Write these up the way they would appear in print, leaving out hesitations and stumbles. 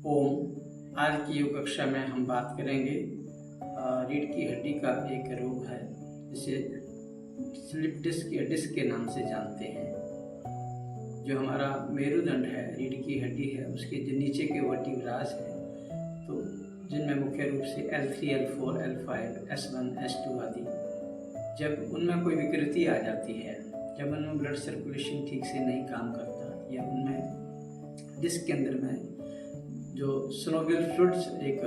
ओम। आज की योग कक्षा में हम बात करेंगे रीढ़ की हड्डी का एक रोग है जिसे स्लिप डिस्क या डिस्क के नाम से जानते हैं। जो हमारा मेरुदंड है, रीढ़ की हड्डी है, उसके जो नीचे के वर्टिब्रास है, तो जिनमें मुख्य रूप से L3, L4, L5, S1, S2 आदि, जब उनमें कोई विकृति आ जाती है, जब उनमें ब्लड सर्कुलेशन ठीक से नहीं काम करता या उनमें डिस्क के अंदर में जो सिनोवियल फ्लूइड्स एक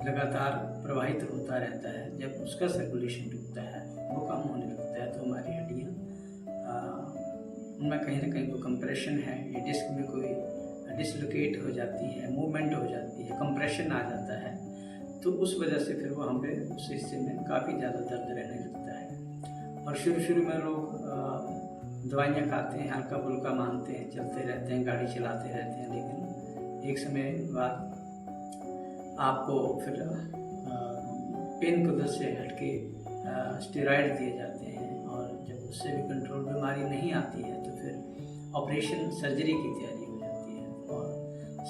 लगातार प्रवाहित होता रहता है, जब उसका सर्कुलेशन रुकता है, वो कम होने लगता है, तो हमारी हड्डियाँ उनमें कहीं ना कहीं कोई कंप्रेशन है, ये डिस्क में कोई डिसलोकेट हो जाती है, मूवमेंट हो जाती है, कंप्रेशन आ जाता है, तो उस वजह से फिर वो हम पे उस हिस्से में काफ़ी ज़्यादा दर्द रहने लगता है। और शुरू में लोग दवाइयाँ खाते हैं, हल्का फुल्का मानते हैं, चलते रहते हैं, गाड़ी चलाते रहते हैं, लेकिन एक समय बाद आपको फिर पेन किलर से हटके स्टेरॉइड दिए जाते हैं, और जब उससे भी कंट्रोल बीमारी नहीं आती है तो फिर ऑपरेशन सर्जरी की तैयारी हो जाती है। और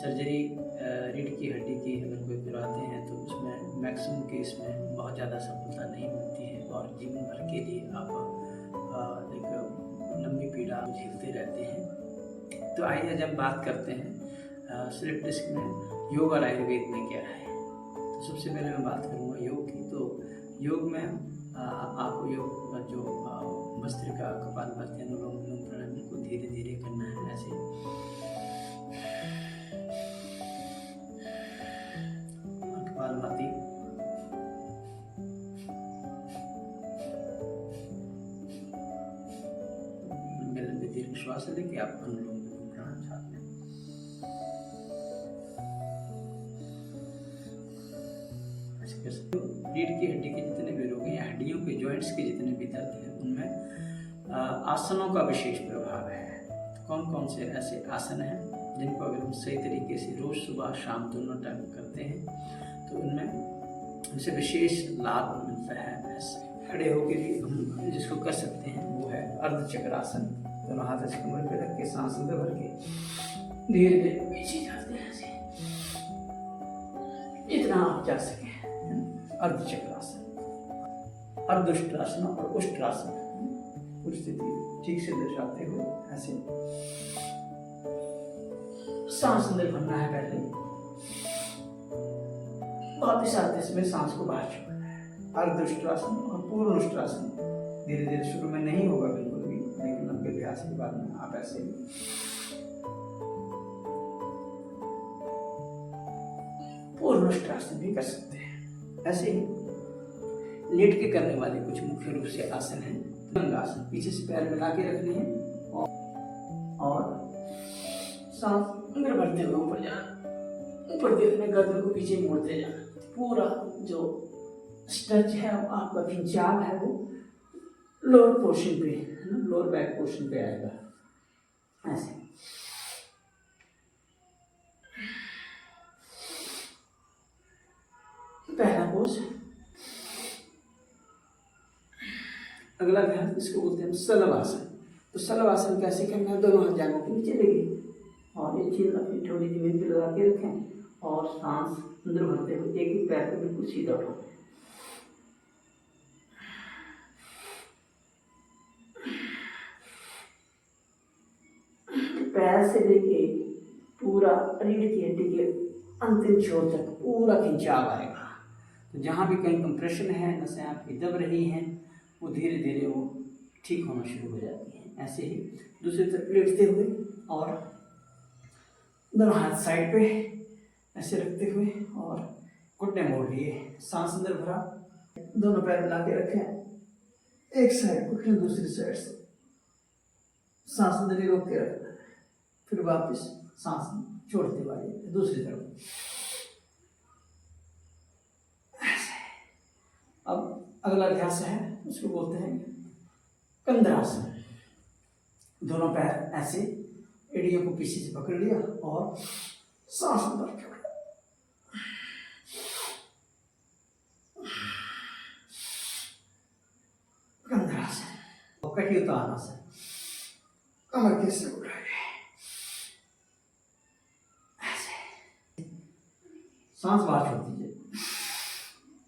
सर्जरी रीढ़ की हड्डी की अगर कोई कराते हैं तो उसमें मैक्सिमम केस में बहुत ज़्यादा सफलता नहीं मिलती है और जीवन भर के लिए आप एक लंबी पीड़ा झेलते रहते हैं। तो आइए जब बात करते हैं स्लिप डिस्क में योग और आयुर्वेद में क्या है। तो सबसे पहले मैं बात करूँगा योग की। तो योग में आपको योग का जो भस्त्रिका, कपालभाति, अनुलोम विलोम प्राणायाम को धीरे धीरे करना है। ऐसे कपालभाति, लंबे दीर्घ श्वास लेके आप अनुलोम विलोम प्राणायाम साथ में रीढ़ की हड्डी के जितने भी रोग हैं, हड्डियों के जॉइंट्स के जितने भी दर्द हैं, उनमें आसनों का विशेष प्रभाव है। कौन कौन से ऐसे आसन हैं जिनको अगर हम सही तरीके से रोज सुबह शाम दोनों टाइम करते हैं तो उनमें हमसे विशेष लाभ मिलता है। ऐसे खड़े होकर भी हम जिसको कर सकते हैं वो है अर्धचक्रासन। दोनों हाथ ऐसे कमर पे रख के सांस अंदर भर के धीरे धीरे पीछे जाते हैं, ऐसे जितना आप जा सके। अर्धचक्रासन, अर्धउष्ट्रासन और उष्ट्रासन, कुछ स्थिति ठीक से दर्शाते हुए ऐसे सांस अंदर भरना है, पहले वापिस आते समय सांस को बाहर छोड़ना है। अर्धउष्ट्रासन और पूर्ण उष्ट्रासन धीरे धीरे शुरू में नहीं होगा बिल्कुल भी, लेकिन लंबे अभ्यास के बाद में आप ऐसे पूर्ण उष्ट्रासन भी कर सकते हैं। ऐसे ही लेट के करने वाले कुछ मुख्य रूप से आसन हैं। भुजंगासन, पीछे से पैर मिला के रखने हैं और सांस अंदर भरते हुए ऊपर जाना, ऊपर देखने गर्दन को पीछे मोड़ते जाना। पूरा जो स्ट्रेच है आपका खिंचाव है वो लोअर पोर्शन पे, लोअर बैक पोर्शन पे आएगा। ऐसे पहला पोज। अगला ध्यान, इसको बोलते हैं सलवासन। तो सलवासन कैसे करना है? दोनों हाथ जांघों के नीचे लेंगे और ये चीज अपनी थोड़ी जमीन पे लगा के रखें और सांस अंदर भरते हुए एक ही पैर को बिल्कुल सीधा उठाएं। पैर से लेके पूरा रीढ़ की हड्डी के अंतिम छोर तक पूरा खिंचाव आएगा। तो जहाँ भी कहीं कंप्रेशन है, नसें आपकी दब रही हैं, वो धीरे धीरे वो ठीक होना शुरू हो जाती हैं। ऐसे ही दूसरी तरफ लेटते हुए और दोनों हाथ साइड पे ऐसे रखते हुए और घुटने मोड़ लिए, सांस अंदर भरा, दोनों पैर मिला के रखें, एक साइड घुटने दूसरी साइड से सांस अंदर ही रोक के रखना है, फिर वापस सांस छोड़ते हुए दूसरी तरफ। अब अगला अभ्यास है, उसको बोलते हैं कंधरासन। दोनों पैर ऐसे एड़ियों को पीछे से पकड़ लिया और सांस अंदर छोड़ा। कंधरासन। कटियुत्तानासन, कमर के से उठाए सांस बाहर छोड़ दीजिए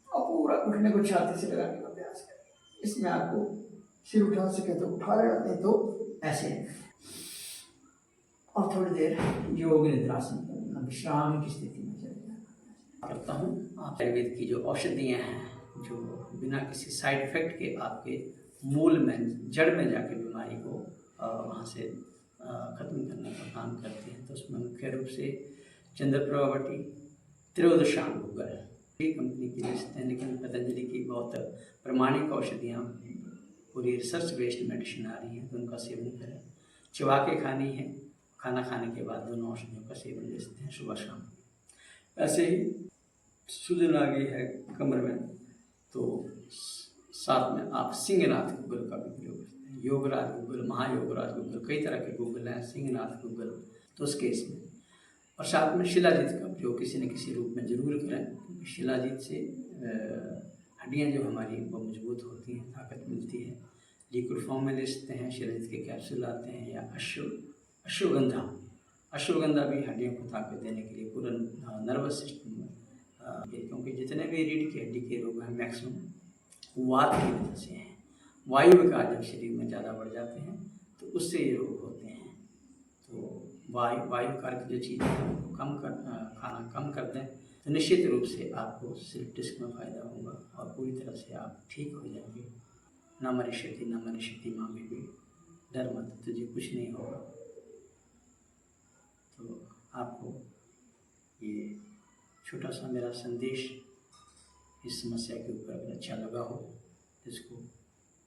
और पूरा घुटने को छाती से लगाने का प्रयास करें। इसमें आपको सिर उठा सके तो उठा लेना, नहीं तो ऐसे। और थोड़ी देर योग निद्रासन करना, विश्राम की स्थिति में चले जाना करता हूँ। आयुर्वेद की जो औषधियाँ हैं, जो बिना किसी साइड इफेक्ट के आपके मूल में, जड़ में जाके बीमारी को वहाँ से ख़त्म करने का काम करती हैं, तो उसमें मुख्य रूप से चंद्रप्रभावती, त्रयोदशांग गूगल ये कंपनी की लिस्ट है, लेकिन पतंजलि की बहुत प्रमाणिक औषधियाँ पूरी रिसर्च बेस्ड मेडिसिन आ रही हैं, तो उनका सेवन करें। चबा के खानी है, खाना खाने के बाद दोनों औषधियों का सेवन ले सकते हैं सुबह शाम। ऐसे ही सूजन आ गई है कमर में, तो साथ में आप सिंहनाथ गूगल का भी प्रयोग करते हैं। योगराज गूगल, महायोगराज गूगल, कई तरह के गूगल हैं, सिंहनाथ गूगल, तो उस केस में। और साथ में शिलाजीत का प्रयोग किसी न किसी रूप में जरूर करें, क्योंकि शिलाजीत से हड्डियाँ जो हमारी वो मजबूत होती हैं, ताकत मिलती है। लिक्विड फॉर्म में ले सकते हैं, शिलाजीत के कैप्सूल आते हैं, या अश्वगंधा भी हड्डियों को ताकत देने के लिए, पूरा नर्वस सिस्टम में, क्योंकि जितने भी रीढ़ की हड्डी के रोग हैं मैक्सिमम वात की वजह से हैं। वायु विकार जब शरीर में ज़्यादा बढ़ जाते हैं तो उससे ये रोग होते हैं। तो वायु विकार की जो चीज़ें हैं उनको खाना कम कर दें, तो निश्चित रूप से आपको स्लिप डिस्क में फ़ायदा होगा और पूरी तरह से आप ठीक हो जाएंगे। न मरिष्यति माँ भी डर मत, तुझे कुछ नहीं होगा। तो आपको ये छोटा सा मेरा संदेश इस समस्या के ऊपर अगर अच्छा लगा हो, इसको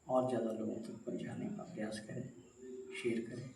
और ज़्यादा लोगों तक पहुँचाने का प्रयास करें, शेयर करें।